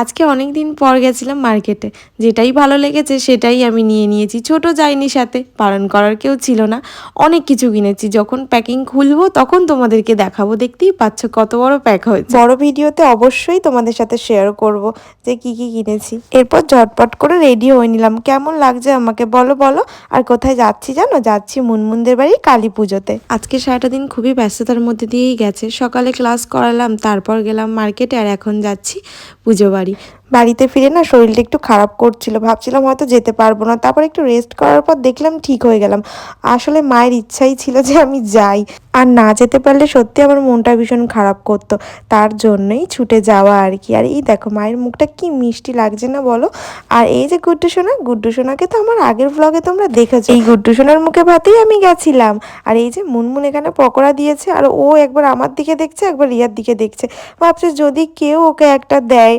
আজকে অনেক দিন পর গেছিলাম মার্কেটে, যেটাই ভালো লেগেছে সেটাই আমি নিয়ে নিয়েছি। ছোট যাইনি, সাথে বারণ করার কেউ ছিল না। অনেক কিছু কিনেছি, যখন প্যাকিং খুলবো তখন তোমাদেরকে দেখাবো। দেখতেই পাচ্ছ কত বড় প্যাক হয়েছে। বড় ভিডিওতে অবশ্যই তোমাদের সাথে শেয়ার করব যে কি কি কিনেছি। এরপর ঝটপট করে রেডি হয়ে নিলাম। কেমন লাগছে আমাকে বলো বলো। আর কোথায় যাচ্ছি জানো? যাচ্ছি মুনমুনদের বাড়ি কালী পুজোতে। আজকে সারাটা দিন খুবই ব্যস্ততার মধ্যে দিয়েই গেছে। সকালে ক্লাস করালাম, তারপর গেলাম মার্কেটে, আর এখন যাচ্ছি পুজো বাড়ি। বাড়িতে ফিরে না শরীরটা একটু খারাপ করছিল, ভাবছিলাম হয়তো যেতে পারবো না। তারপর একটু রেস্ট করার পর দেখলাম ঠিক হয়ে গেলাম। আসলে মায়ের ইচ্ছাই ছিল যে আমি যাই, আর না যেতে পারলে সত্যি আমার মনটা ভীষণ খারাপ করতো। তার জন্যই ছুটে যাওয়া আর কি। আর এই দেখো মায়ের মুখটা কি মিষ্টি লাগছে না বলো। আর এই যে গুড্ডু সোনা, গুড্ডু সোনাকে তো আমার আগের ব্লগে তোমরা দেখেছো। এই গুড্ডু সোনার মুখে ভাতেই আমি গেছিলাম। আর এই যে মুনমুন এখানে পকোড়া দিয়েছে, আর ও একবার আমার দিকে দেখছে, একবার রিয়ার দিকে দেখছে। ভাবছে যদি কেউ ওকে একটা দেয়